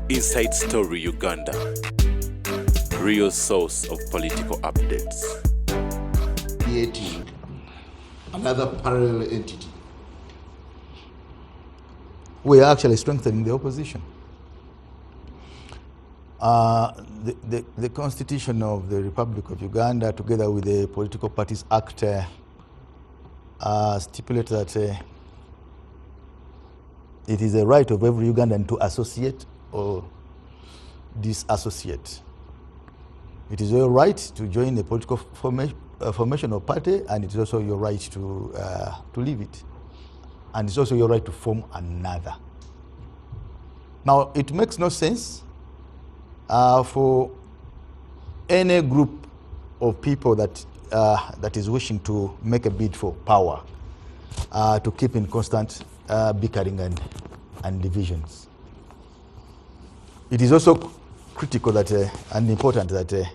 Inside Story Uganda, real source of political updates. Creating another parallel entity. We are actually strengthening the opposition. The Constitution of the Republic of Uganda, together with the Political Parties Act, stipulates that it is a right of every Ugandan to associate or disassociate. It is your right to join a political formation or party, and it is also your right to leave it. And it's also your right to form another. Now, it makes no sense for any group of people that is wishing to make a bid for power to keep in constant bickering and divisions. It is also critical that and important that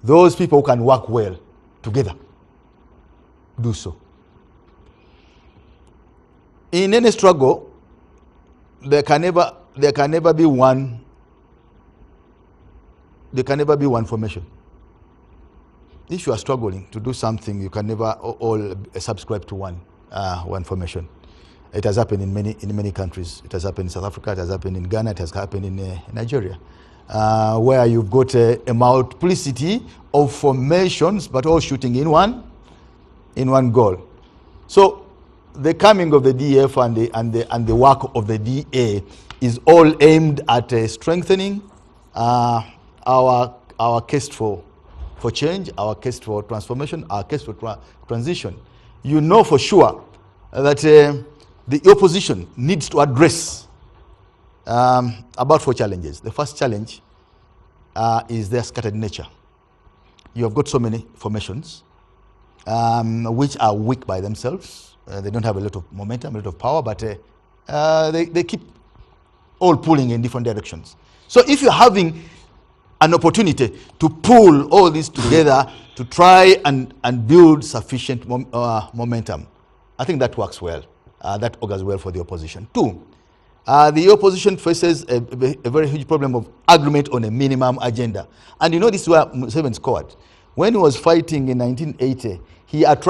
those people who can work well together do so. In any struggle, there can never be one formation. If you are struggling to do something, you can never all subscribe to one formation. It has happened in many countries. It has happened in South Africa. It has happened in Ghana. It has happened in Nigeria, where you've got a multiplicity of formations, but all shooting in one goal. So the coming of the DF and the work of the DA is all aimed at strengthening our quest for change, our quest for transformation, our quest for transition. You know for sure that the opposition needs to address about 4 challenges. The first challenge is their scattered nature. You have got so many formations which are weak by themselves. They don't have a lot of momentum, a lot of power, but they keep all pulling in different directions. So if you're having an opportunity to pull all this together to try and build sufficient momentum, I think that works well. That augurs well for the opposition. 2, the opposition faces a very huge problem of agreement on a minimum agenda. And you know this is where Museveni scored. When he was fighting in 1980, he at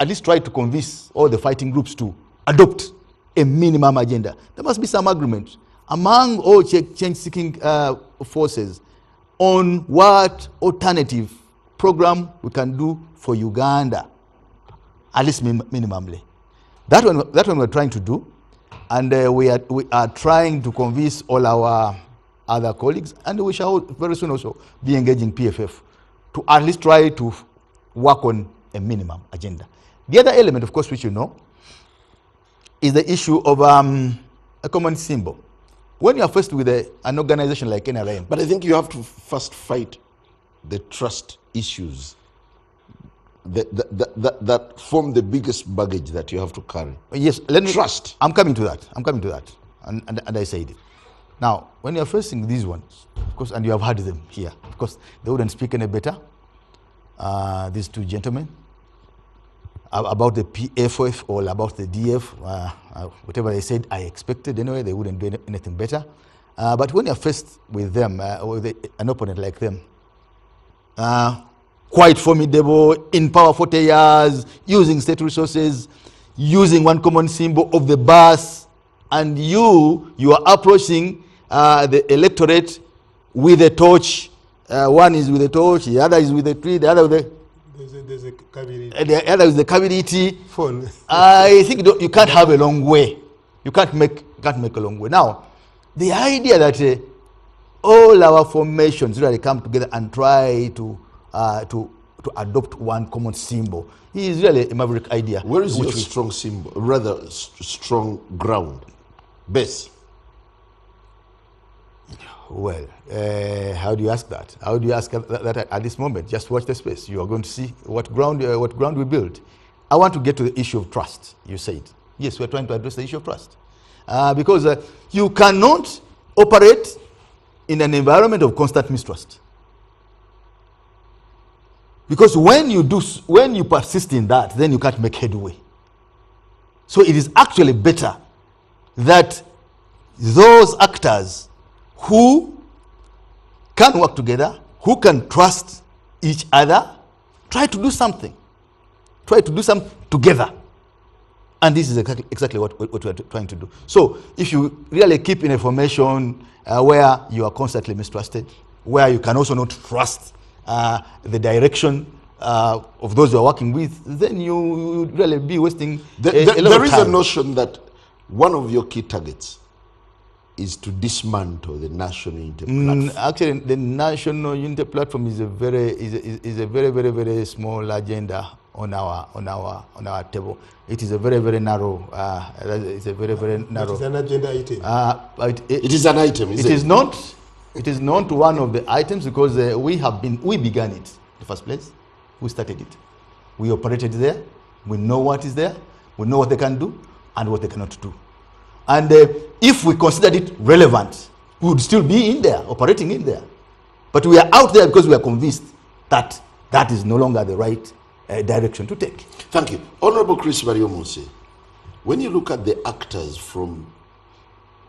least tried to convince all the fighting groups to adopt a minimum agenda. There must be some agreement among all change-seeking forces on what alternative program we can do for Uganda, at least minimally. That one we're trying to do, and we are trying to convince all our other colleagues, and we shall very soon also be engaging PFF to at least try to work on a minimum agenda. The other element, of course, which you know, is the issue of a common symbol. When you are faced with an organization like NRM. But I think you have to first fight the trust issues that form the biggest baggage that you have to carry. Yes, trust. I'm coming to that. And I said it. Now, when you're facing these ones, of course, and you have heard them here, of course, they wouldn't speak any better, these 2 gentlemen, about the PFF or about the DF, whatever they said, I expected anyway, they wouldn't do anything better. But when you're faced with them, or with an opponent like them, quite formidable, in power 40 years, using state resources, using one common symbol of the bus, and you are approaching the electorate with a torch. One is with a torch, the other is with a tree, the other with a... There's a cavity. The other is the cavity. Phone. I think you can't have a long way. You can't make a long way. Now, the idea that all our formations really come together and try to adopt one common symbol is really a maverick idea. Where is your strong symbol, rather strong ground, base? Well, how do you ask that? How do you ask that at this moment? Just watch the space. You are going to see what ground we build. I want to get to the issue of trust. You said, yes, we're trying to address the issue of trust, because you cannot operate in an environment of constant mistrust. Because when you persist in that, then you can't make headway. So it is actually better that those actors who can work together, who can trust each other, try to do something. Try to do something together. And this is exactly what we're trying to do. So if you really keep in information where you are constantly mistrusted, where you can also not trust the direction of those you are working with, then you would really be wasting a lot of time. There is a notion that one of your key targets is to dismantle the National Unity Platform. Actually, the National Unity Platform is a very small agenda on our table. It is a very narrow. It's a very narrow. It's an agenda item. It is an item. It is not. It is not one of the items because we began it in the first place. We started it. We operated there. We know what is there. We know what they can do and what they cannot do. And if we considered it relevant, we would still be in there, operating in there. But we are out there because we are convinced that that is no longer the right direction to take. Thank you. Honorable Chris Bariomunsi, when you look at the actors from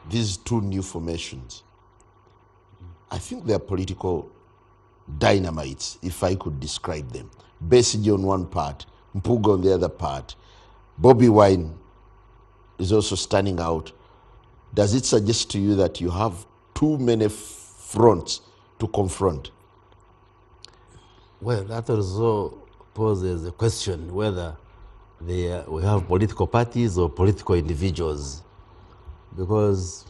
these two new formations, I think they are political dynamites, if I could describe them. Besigye on one part, Mpuga on the other part. Bobi Wine is also standing out. Does it suggest to you that you have too many fronts to confront? Well, that also poses a question whether we have political parties or political individuals, because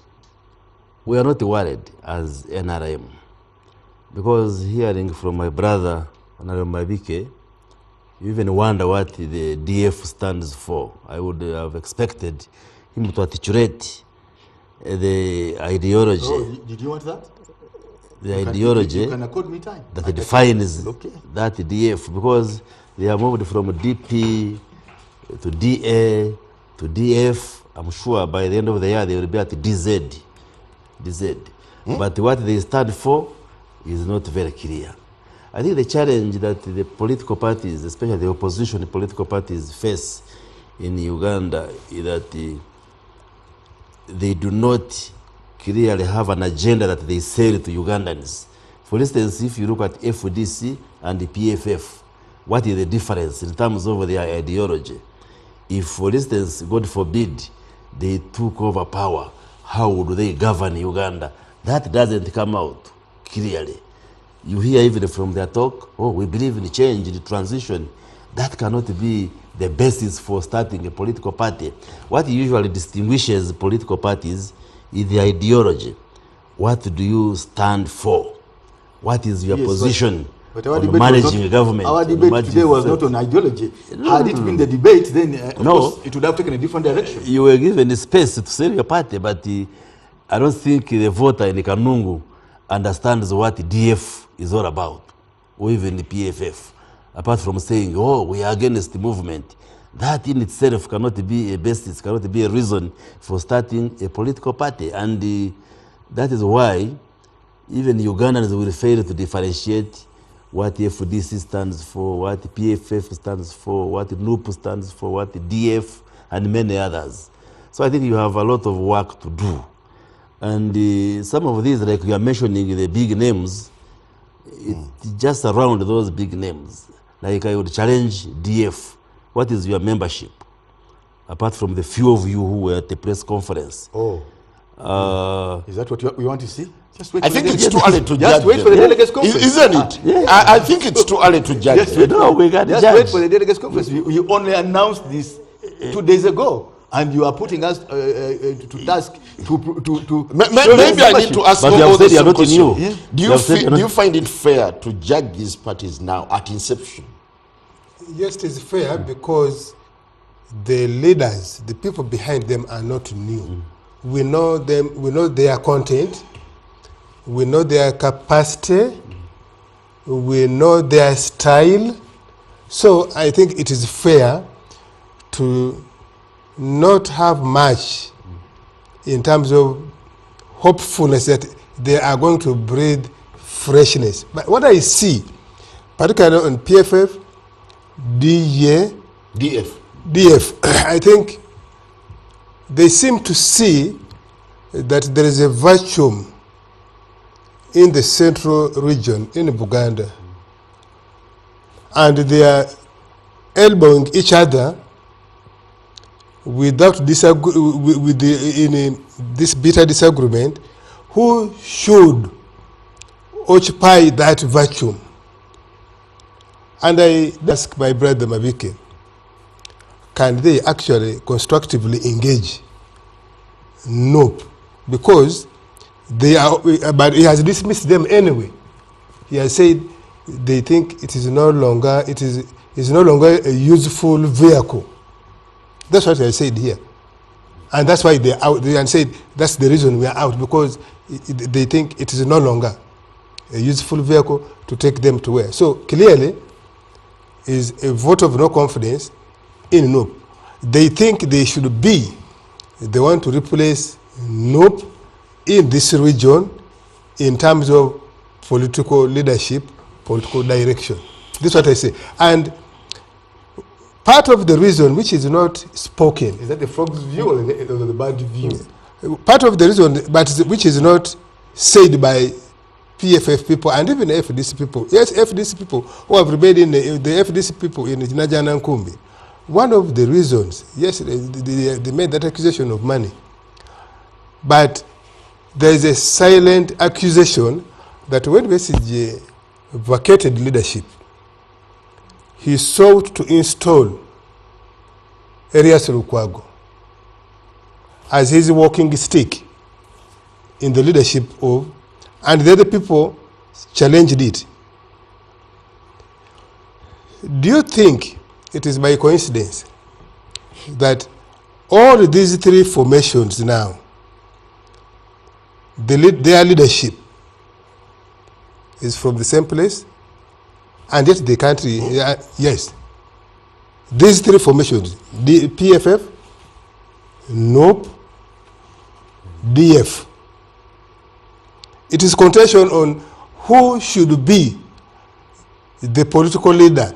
we are not worried as NRM. Because hearing from my brother, Honorable Mabike, you even wonder what the DF stands for. I would have expected him to articulate the ideology. Oh, did you want that? The ideology you can accord me time. that defines that DF, because they have moved from DP to DA to DF. I'm sure by the end of the year they will be at DZ. But what they stand for is not very clear. I think the challenge that the political parties, especially the opposition political parties, face in Uganda is that they do not clearly have an agenda that they sell to Ugandans. For instance, if you look at FDC and the PFF, what is the difference in terms of their ideology? If, for instance, God forbid, they took over power, how would they govern Uganda? That doesn't come out clearly. You hear even from their talk, oh, we believe in change, in transition. That cannot be the basis for starting a political party. What usually distinguishes political parties is the ideology. What do you stand for? What is your position on managing a government? Our debate today was not on ideology. Had it been the debate, then of course it would have taken a different direction. You were given the space to sell your party, but I don't think the voter in Kanungu understands what DF is all about, or even the PFF, apart from saying, oh, we are against the movement. That in itself cannot be a basis, cannot be a reason for starting a political party. And that is why even Ugandans will fail to differentiate what FDC stands for, what PFF stands for, what NUP stands for, what DF, and many others. So I think you have a lot of work to do. And some of these, like you are mentioning the big names, it's just around those big names. Like I would challenge DF. What is your membership? Apart from the few of you who were at the press conference. Oh. Is that what we want to see? Just wait. I think it's too early to judge. Just wait for the delegates conference. Isn't it? Yeah. I think it's too early to judge. Just wait, we got just wait for the delegates conference. You only announced this 2 days ago, and you are putting us to task to Maybe I need to ask but all the you are same not question. new. Yeah. Do you find it fair to judge these parties now at inception? Yes, it is fair because the leaders, the people behind them are not new. We know them, we know their content, we know their capacity, we know their style. So I think it is fair to not have much in terms of hopefulness that they are going to breathe freshness. But what I see, particularly on PFF, DF, I think they seem to see that there is a vacuum in the central region in Buganda, and they are elbowing each other without in this bitter disagreement, who should occupy that vacuum? And I ask my brother Mabike, can they actually constructively engage? Nope, because they are, but he has dismissed them anyway. He has said they think it is no longer a useful vehicle. That's what I said here, and that's why they are out. They said that's the reason we are out, because they think it is no longer a useful vehicle to take them to where. So clearly, is a vote of no confidence in NUP. They think they should be. They want to replace NUP in this region in terms of political leadership, political direction. This is what I say. And part of the reason which is not spoken, Is that the frog's view or the bird view? part of the reason, but which is not said by PFF people and even FDC people. Yes, FDC people who have remained in the FDC people in Najana and Kumbi. One of the reasons, yes, they made that accusation of money. But there is a silent accusation that when Besigye vacated leadership, he sought to install Erias Lukwago as his walking stick in the leadership of, and the other people challenged it. Do you think it is by coincidence that all these three formations now, their leadership is from the same place, and yet the country, yes, these three formations, the PFF, NOP, DF, it is contention on who should be the political leader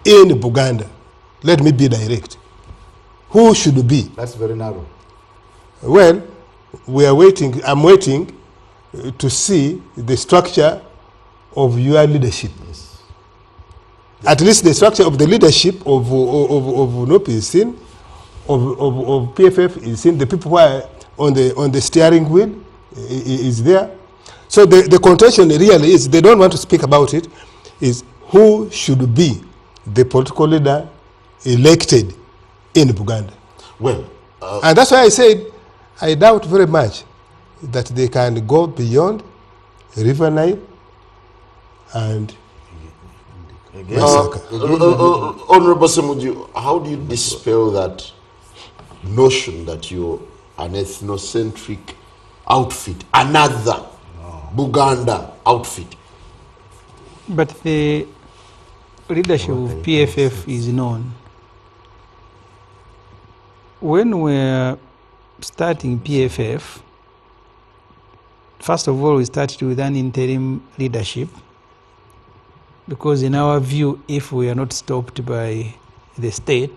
in Buganda. Let me be direct. Who should be? That's very narrow. Well, we are waiting. I'm waiting to see the structure of your leadership. Yes. At least the structure of the leadership of NOP is seen, of PFF is seen. The people who are on the steering wheel is there. So the contention really is, they don't want to speak about it, is who should be the political leader elected in Buganda. Well, and that's why I said I doubt very much that they can go beyond River Nile and Masaka. Honorable Semuju, how do you dispel that notion that you're an ethnocentric outfit, another Buganda outfit? But the leadership of PFF is known. When we're starting PFF, first of all, we started with an interim leadership, because in our view, if we are not stopped by the state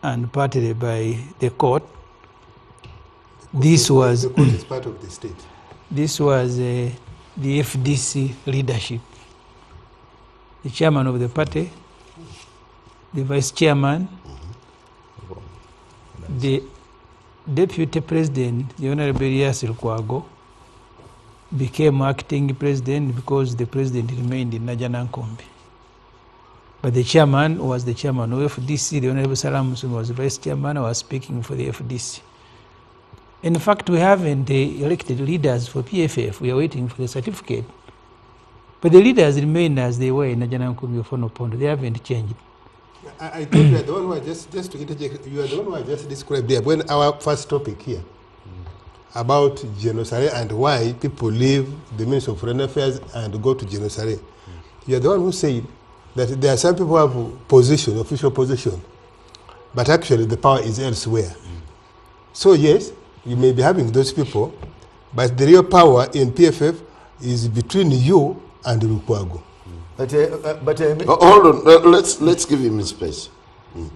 and partly by the court, this was the court is part of the state. This was the FDC leadership. The chairman of the party, the vice chairman, the deputy president, the Honorable Elias Lukwago, became acting president because the president remained in Najana Nkombe. But the chairman was the chairman of FDC, the Honorable Salam Musume was the vice chairman, I was speaking for the FDC. In fact, we haven't elected leaders for PFF. We are waiting for the certificate. But the leaders remain as they were in Najana Nkombe, Ofwono, Opondo. They haven't changed. I thought you are the one who just to interject, you are the one who I just described there when our first topic here about genocide and why people leave the Ministry of Foreign Affairs and go to genocide. You are the one who said that there are some people who have position, official position, but actually the power is elsewhere. So yes, you may be having those people, but the real power in PFF is between you and Lukwago. Hold on, let's give him his space. You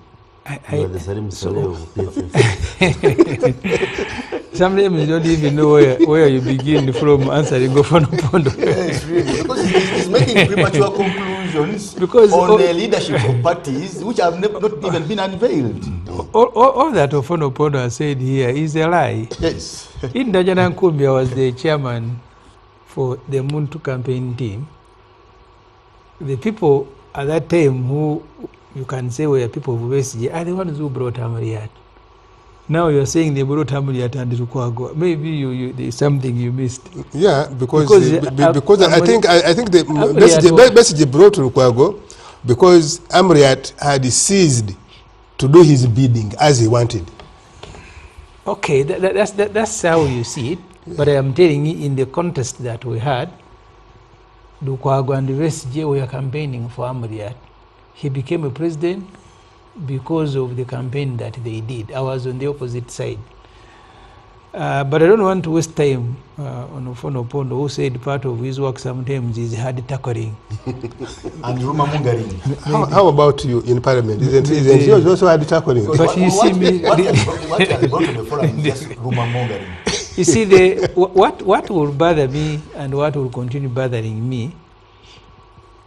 are the Salim Saleh of PFF. Sometimes you don't even know where you begin from answering Ofwono Opondo. Yes, really. Because he's making premature conclusions Because on the leadership of parties which have not even been unveiled. All that Ofwono Opondo has said here is a lie. Yes. In Dajana Nkumbia was the chairman for the Muntu campaign team. The people at that time who you can say were people of USG are the ones who brought Amriat. Now you're saying they brought Amriat and Rukwago. Maybe there's something you missed. Yeah, because I think the message brought Rukwago because Amriat had ceased to do his bidding as he wanted. Okay, that's how you see it. Yeah. But I am telling you, in the contest that we had, Lukwago and the USG were campaigning for Amriat. He became a president because of the campaign that they did. I was on the opposite side. But I don't want to waste time on Ofwono Opondo, who said part of his work sometimes is hard tackling. And rumor mongering. How about you in parliament? Isn't yours also hard tackling? But you see me... What can go to the forum is just rumor mongering. You see, what will bother me and what will continue bothering me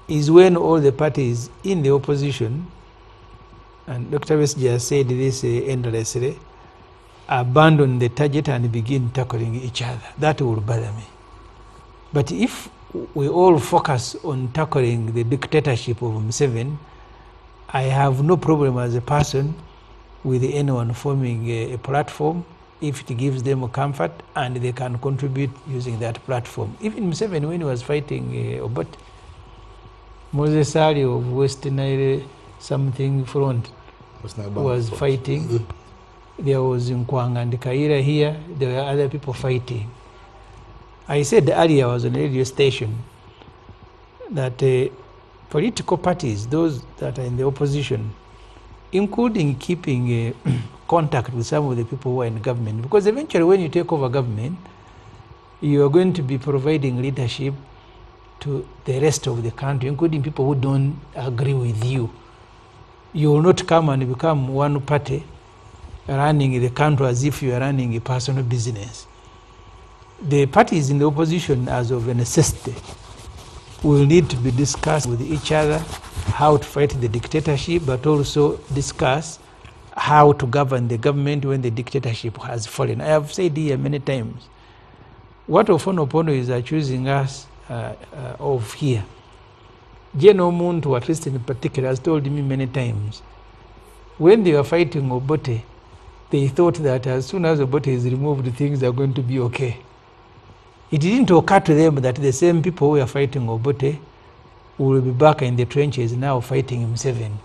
is when all the parties in the opposition, and Dr. West just said this endlessly, abandon the target and begin tackling each other. That will bother me. But if we all focus on tackling the dictatorship of Museveni, I have no problem as a person with anyone forming a platform if it gives them comfort and they can contribute using that platform. Even Museveni, when he was fighting Obote, Moses Ali of West Nile something front was fighting. There was Eggwanga and Kaira here. There were other people fighting. I said earlier, I was on a radio station, that political parties, those that are in the opposition, including keeping contact with some of the people who are in government, because eventually when you take over government, you are going to be providing leadership to the rest of the country, including people who don't agree with you. You will not come and become one party running the country as if you are running a personal business. The parties in the opposition, as of a necessity, will need to be discussed with each other how to fight the dictatorship, but also discuss how to govern the government when the dictatorship has fallen. I have said here many times, what Ofwono Opondo is accusing us of here, General Muntu, at least in particular, has told me many times, when they were fighting Obote, they thought that as soon as Obote is removed, things are going to be okay. It didn't occur to them that the same people who are fighting Obote will be back in the trenches now fighting Museveni.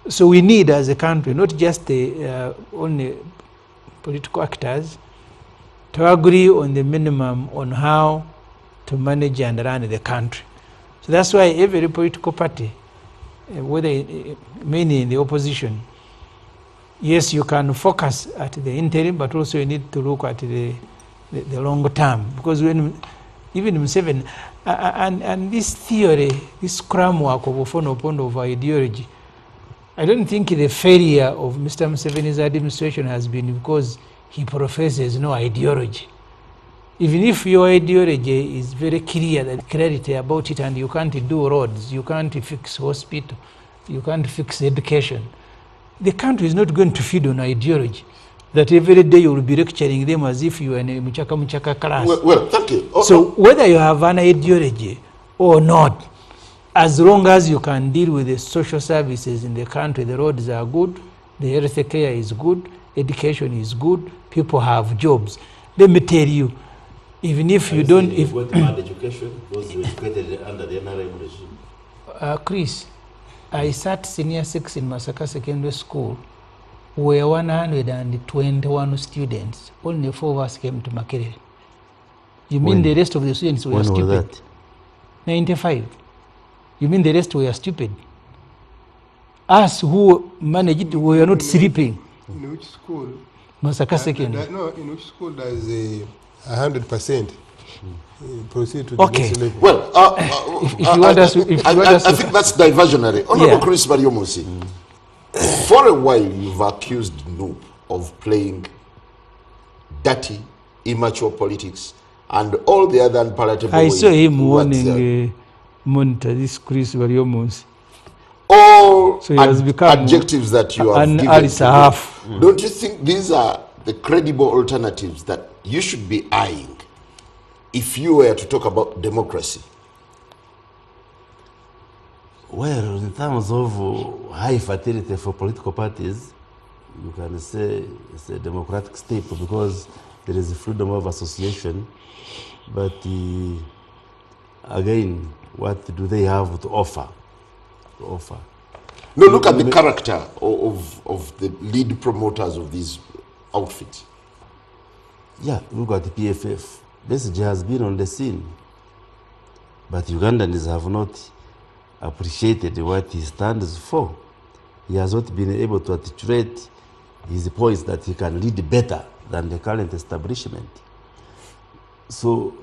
So we need, as a country, not just the only political actors, to agree on the minimum on how to manage and run the country. So that's why every political party, whether mainly in the opposition, yes, you can focus at the interim, but also you need to look at the long term. Because when even Museveni, and this theory, this cram work of Ofwono Opondo of ideology, I don't think the failure of Mr. Museveni's administration has been because he professes no ideology. Even if your ideology is very clear, that clarity about it, and you can't do roads, you can't fix hospital, you can't fix education, the country is not going to feed on ideology. That every day you will be lecturing them as if you are in a muchaka class. Well, thank you. So whether you have an ideology or not, as long as you can deal with the social services in the country, the roads are good, the health care is good, education is good, people have jobs. Let me tell you, even if you don't... If education was educated under the NRM regime. Chris, I sat senior 6 in Masaka Secondary School, where 121 students, only 4 of us came to Makerere. You mean the rest of the students were stupid? When was that? 95. You mean the rest were stupid? Us who managed it, we were not sleeping. In which school? Masaka Secondary. No, in which school does 100% proceed to Okay. the next level? Well, if you want us, I think that's diversionary. Honorable Chris Bariomusi, for a while you've accused Noob of playing dirty, immature politics, and all the other unpalatable I ways saw him towards, warning monitor this Chris Bariomunsi. all So he has become adjectives that you have an given Alice to them. half. Don't you think these are the credible alternatives that you should be eyeing if you were to talk about democracy? Well, in terms of high fertility for political parties, you can say it's a democratic state because there is freedom of association. But again, what do they have to offer? No, look at the character of the lead promoters of these outfits. Yeah, look at the PFF. Besigye has been on the scene, but Ugandans have not appreciated what he stands for. He has not been able to articulate his points that he can lead better than the current establishment. So,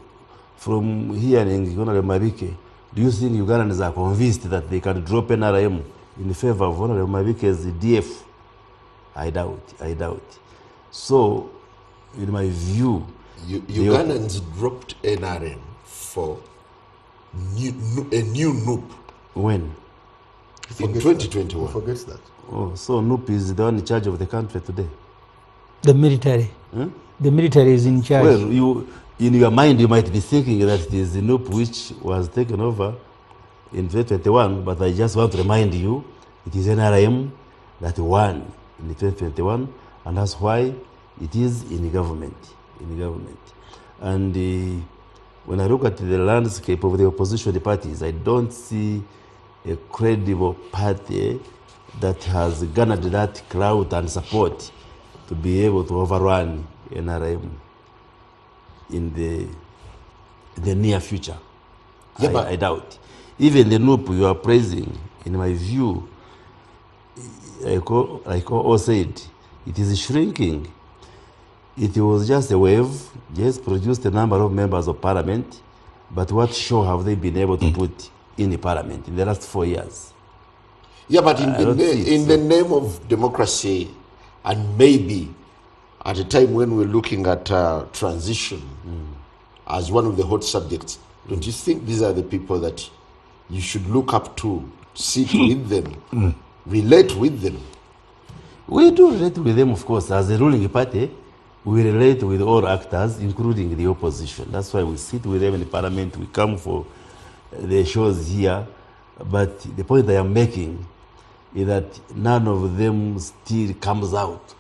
from hearing Honorable Mabike, do you think Ugandans are convinced that they can drop NRM in favor of Honorable Mabike's DF? I doubt. So, in my view, Ugandans dropped NRM for a new NUP when? in 2021. Who forgets that? Oh, so NUP is the one in charge of the country today. The military. The military is in charge. Well, in your mind, you might be thinking that it is the NUP which was taken over in 2021, but I just want to remind you, it is NRM that won in 2021, and that's why it is in government. And when I look at the landscape of the opposition parties, I don't see a credible party that has garnered that clout and support to be able to overrun NRM in the near future. Yeah, I doubt. Even the NUP you are praising, in my view, like all said, it is shrinking. It was just a wave, just produced a number of members of parliament, but what show have they been able to put in the parliament in the last 4 years? Yeah, but in the name of democracy, and maybe at a time when we're looking at transition as one of the hot subjects, don't you think these are the people that you should look up to, sit with them, relate with them? We do relate with them, of course. As a ruling party, we relate with all actors, including the opposition. That's why we sit with them in the parliament. We come for the shows here. But the point I am making is that none of them still comes out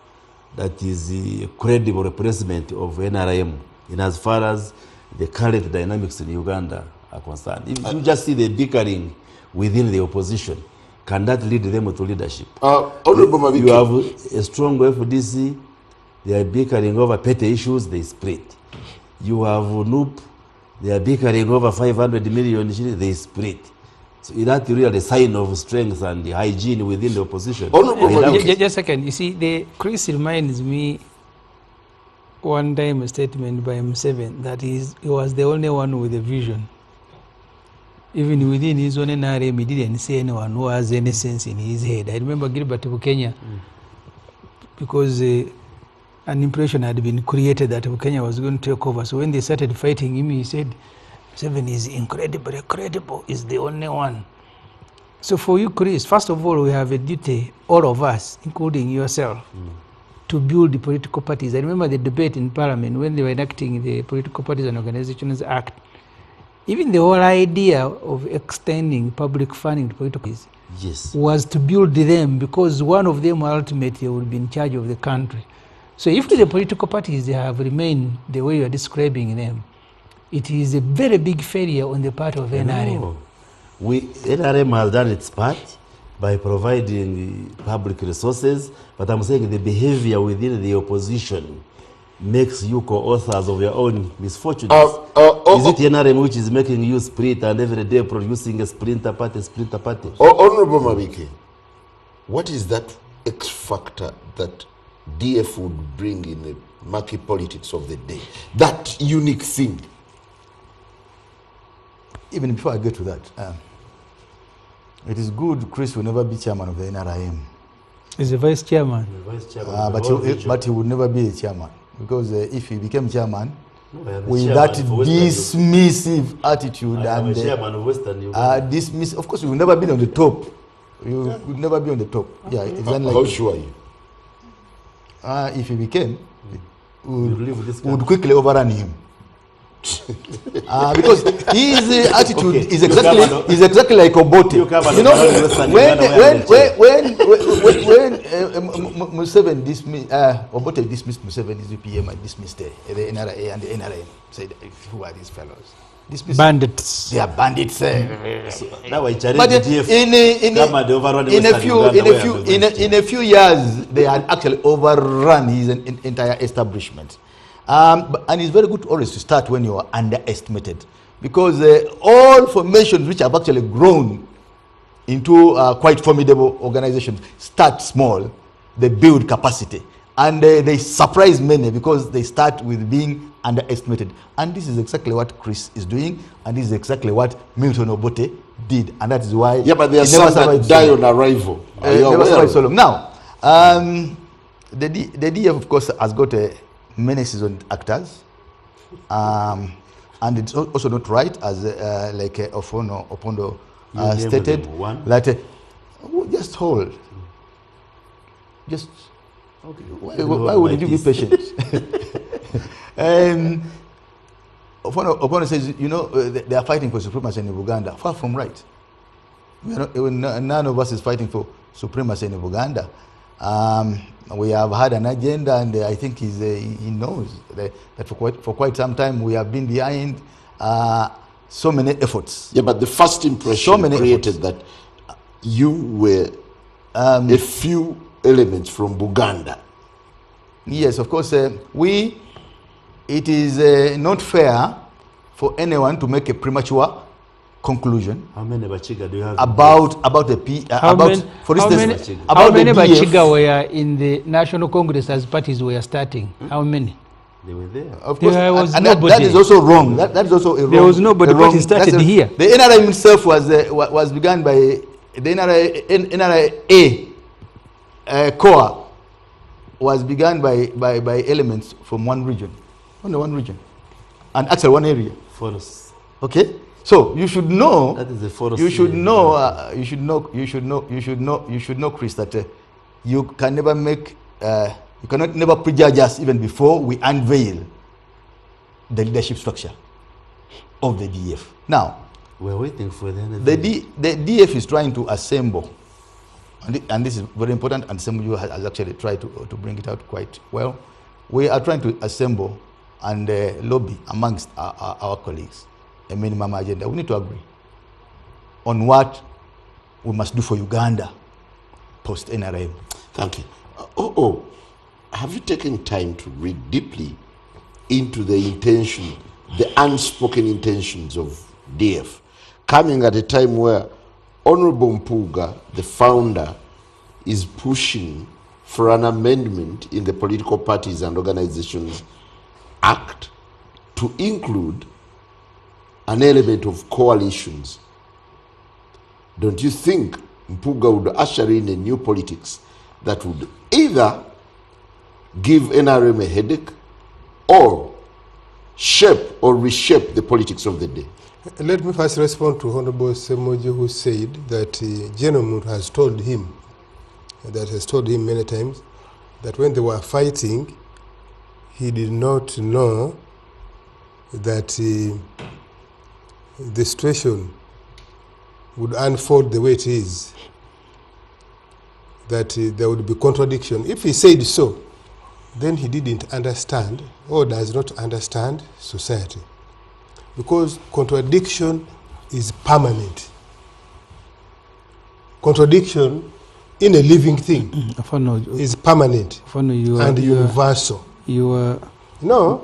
that is a credible replacement of NRM in as far as the current dynamics in Uganda are concerned. If you just see the bickering within the opposition, can that lead them to leadership? You have a strong FDC, they are bickering over petty issues, they split. You have NUP, they are bickering over 500 million, they split. So is that really a sign of strength and hygiene within the opposition? Just a second. You see, Chris reminds me one time a statement by M7 that he was the only one with a vision. Even within his own NRM, he didn't see anyone who has any sense in his head. I remember Gilbert Bukenya, because an impression had been created that Bukenya was going to take over. So when they started fighting him, he said, Seven is incredibly credible, is the only one. So for you, Chris, first of all, we have a duty, all of us, including yourself, to build the political parties. I remember the debate in Parliament when they were enacting the Political Parties and Organizations Act. Even the whole idea of extending public funding to political parties was to build them, because one of them ultimately would be in charge of the country. So if the political parties have remained the way you are describing them, it is a very big failure on the part of NRM. No. NRM has done its part by providing public resources, but I'm saying the behavior within the opposition makes you co-authors of your own misfortunes. Is it NRM which is making you split and every day producing a splinter party? Honorable Mabike, what is that X factor that DF would bring in the market politics of the day? That unique thing. Even before I get to that, it is good Chris will never be chairman of the NRM. He's a vice chairman. But he would never be a chairman. because if he became chairman, No, with that dismissive attitude and chairman of Western Uganda. dismiss, of course, you will never be on the top. You would never be on the top. Yeah, it's How unlikely. sure are you? If he became, You leave this would quickly overrun him. Because his attitude Okay. is exactly like Obote. You come You know, and when when Museveni dismissed Obote dismissed Museveni's UPM and dismissed the NRA and the NRM, said, who are these fellows? Dismissed. Bandits. They are bandits. Now I challenge But the DF. in a few years, they had actually overrun his entire establishment. And it's very good always to start when you are underestimated, because all formations which have actually grown into quite formidable organizations start small, they build capacity, and they surprise many because they start with being underestimated. And this is exactly what Chris is doing, and this is exactly what Milton Obote did, and that is why. Yeah, but there are he never some that survived die so on long. arrival. Never survived so long. Now, the DF, of course, has got many seasoned actors, and it's also not right, as like Ofwono, Opondo stated, that just hold. Just Okay. why would you be patient? Opondo says, you know, they are fighting for supremacy in Uganda. Far from right. None of us is fighting for supremacy in Uganda. We have had an agenda, and I think he knows that for quite some time we have been behind so many efforts. Yeah, but the first impression created that you were a few elements from Buganda. Yes, of course. It is not fair for anyone to make a premature conclusion How many Bachiga do you have? about the for instance, about how many the DF. Bachiga were in the National Congress as parties were starting? How many? They were there. Of course, There was and nobody. that is also wrong. That is also a wrong. There was nobody, but it started here. The NRA itself was begun by the NRA core was begun by elements from one region, only one region, and actually one area. Forest. Okay, so you should know. That is the forest. You should know. You should know, Chris, that you can never make. You cannot never prejudge us even before we unveil the leadership structure of the DF. Now, We're waiting for the end. the DF is trying to assemble, and this is very important, and some of you has actually tried to bring it out quite well. We are trying to assemble and lobby amongst our colleagues a minimum agenda. We need to agree on what we must do for Uganda post NRM. Thank you. Have you taken time to read deeply into the intention, the unspoken intentions of DF, coming at a time where Honorable Mpuga, the founder, is pushing for an amendment in the Political Parties and Organizations Act to include an element of coalitions? Don't you think Mpuga would usher in a new politics that would either give NRM a headache or shape or reshape the politics of the day? Let me first respond to Honorable Semoji, who said that General has told him, many times, that when they were fighting, he did not know that the situation would unfold the way it is, that there would be contradiction. If he said so, then he didn't understand or does not understand society, because contradiction is permanent. Contradiction in a living thing is permanent and universal. You are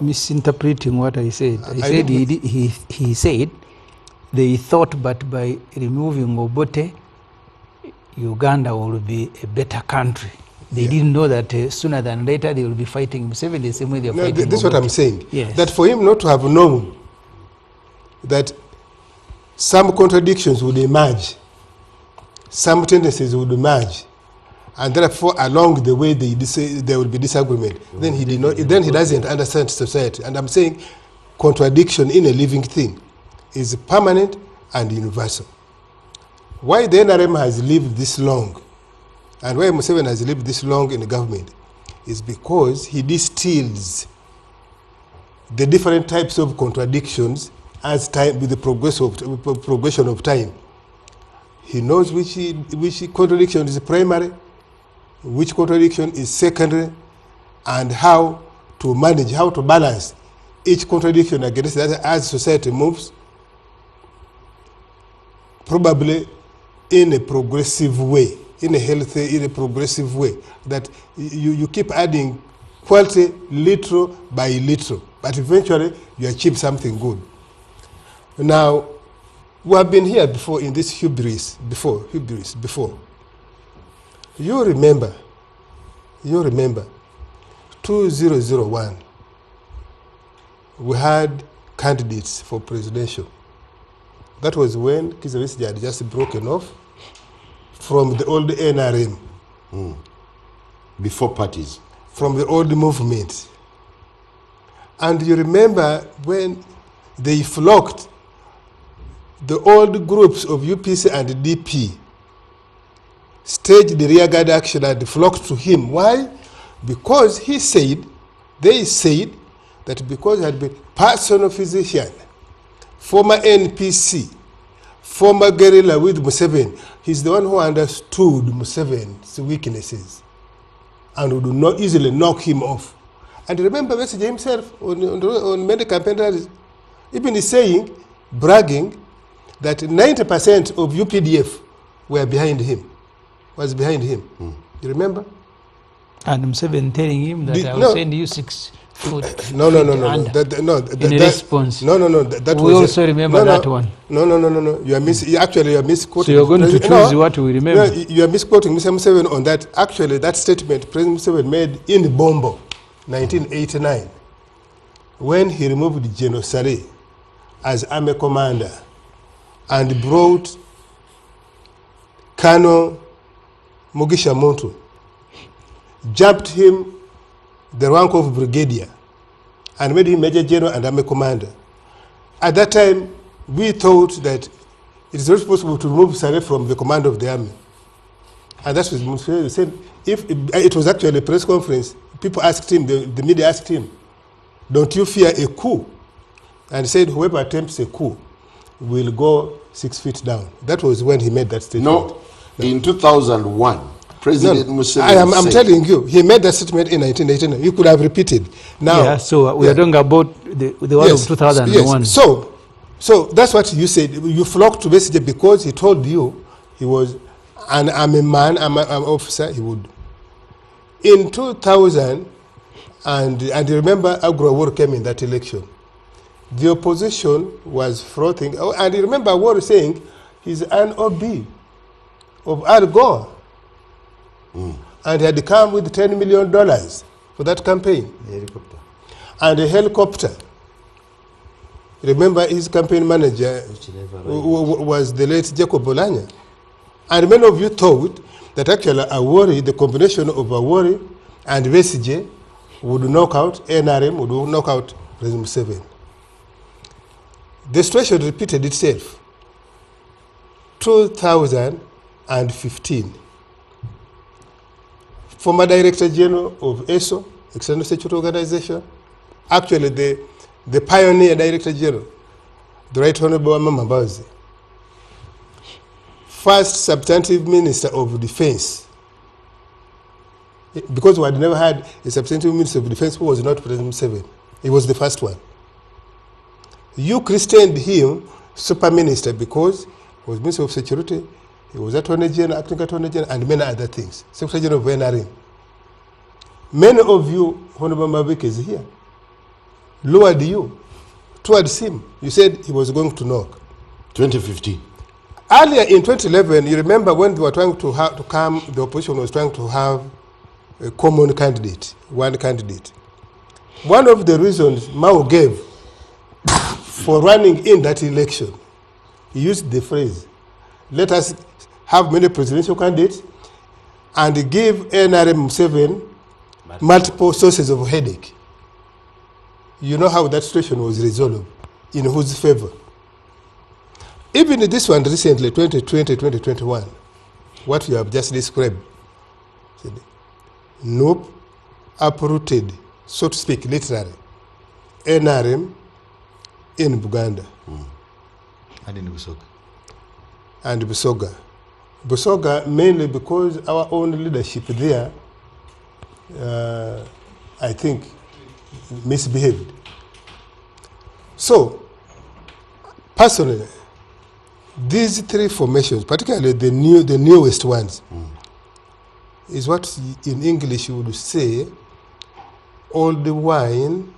misinterpreting what I said. I said he said they thought, but by removing Obote, Uganda will be a better country. They didn't know that sooner than later they will be fighting Museveni the same way they are fighting. This is what I'm saying. Yes. That for him not to have known that some contradictions would emerge, some tendencies would emerge and therefore along the way there will be disagreement. Then he did not. Then he doesn't understand society. And I'm saying, contradiction in a living thing is permanent and universal. Why the NRM has lived this long, and why Museveni has lived this long in the government, is because he distills the different types of contradictions as time with the progression of time. He knows which contradiction is primary, which contradiction is secondary, and how to manage, how to balance each contradiction against the other as society moves, probably in a progressive way, in a healthy, in a progressive way, that you keep adding quality little by little, but eventually you achieve something good. Now, we have been here before in this hubris before. You remember 2001, we had candidates for presidential. That was when Kitisiza had just broken off from the old NRM. Before parties. From the old movement. And you remember when they flocked, the old groups of UPC and DP staged the rearguard action and flocked to him. Why? Because they said that because he had been personal physician, former NPC, former guerrilla with Museveni, he's the one who understood Museveni's weaknesses and would not easily knock him off. And remember Message himself on many campaign rallies, even he's saying, bragging, that 90% of UPDF were behind him, was behind him. You remember? And Museveni telling him that I will send you 6 foot. No. In response. No. That we also remember that one. No. You are misquoting. So you're going to choose what we remember. No, you are misquoting Mr. Museveni on that. Actually, that statement President Museveni made in Bombo, 1989, when he removed General Saleh as army commander and brought Colonel Mugisha Muntu, jumped him the rank of brigadier and made him major general and army commander. At that time, we thought that it is not possible to remove Saleh from the command of the army. And that's what Museveni said. If it was actually a press conference, people asked him, the media asked him, don't you fear a coup? And he said, whoever attempts a coup will go 6 feet down. That was when he made that statement. No. In 2001, President Museveni I'm telling you, he made that statement in 1989. You could have repeated. Now, yeah, so we are talking about the one of 2001. Yes. So that's what you said. You flocked to Message because he told you he was an army man, I'm an officer, he would. In 2000, and you remember Awagidde came in that election. The opposition was frothing. Oh, and you remember Awagidde saying he's an OB of Al Gore. And he had come with $10 million for that campaign. Helicopter. And a helicopter. Remember his campaign manager was the late Jacob Bolanya. And many of you thought that actually Awagidde, the combination of Awagidde and Besigye would knock out NRM, would knock out President Museveni. The situation repeated itself. 2015. Former Director General of ESO, External Security Organization, actually the pioneer Director General, the Right Honorable Amama Mbabazi, first substantive Minister of Defense, because we had never had a substantive Minister of Defense who was not President Museveni. He was the first one. You christened him Super Minister because he was Minister of Security, he was Attorney General, Acting Attorney General, and many other things. Secretary General of NRM. Many of you, Honorable Mabik is here, lured you towards him. You said he was going to knock. 2015. Earlier in 2011, you remember when they were trying to come, the opposition was trying to have a common candidate, one candidate. One of the reasons Mao gave for running in that election, he used the phrase, let us have many presidential candidates, and give NRM 7 multiple sources of headache. You know how that situation was resolved, in whose favor. Even this one recently, 2020, 2021, what you have just described, NOP uprooted, so to speak, literally, NRM in Buganda. And in Busoga. And Busoga. Busoga mainly because our own leadership there, I think, misbehaved. So, personally, these three formations, particularly the newest ones, is what in English you would say, old wine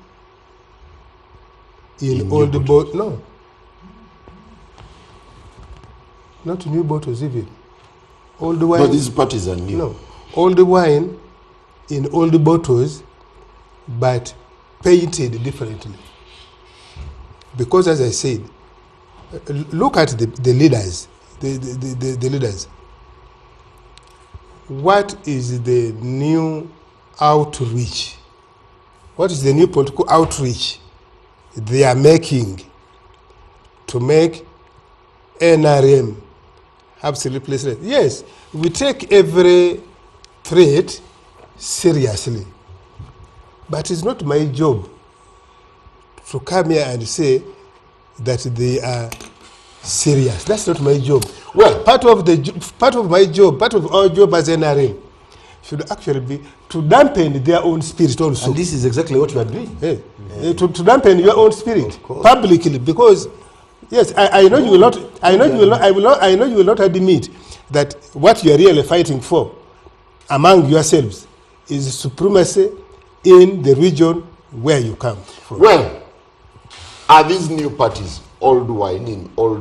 in old bottles. No. Not new bottles even. Old wine. No, these parties are new. No. Old wine in old bottles, but painted differently. Because as I said, look at the leaders, the leaders. What is the new outreach? What is the new political outreach they are making to make NRM absolutely placeless? Yes, we take every threat seriously, but it's not my job to come here and say that they are serious. That's not my job. Well, part of my job, part of our job as NRM should actually be to dampen their own spirit also. And this is exactly what we are doing. To dampen your own spirit publicly, because yes, I know you will not. I know you will not admit that what you are really fighting for among yourselves is supremacy in the region where you come from. Well, are these new parties old wine in old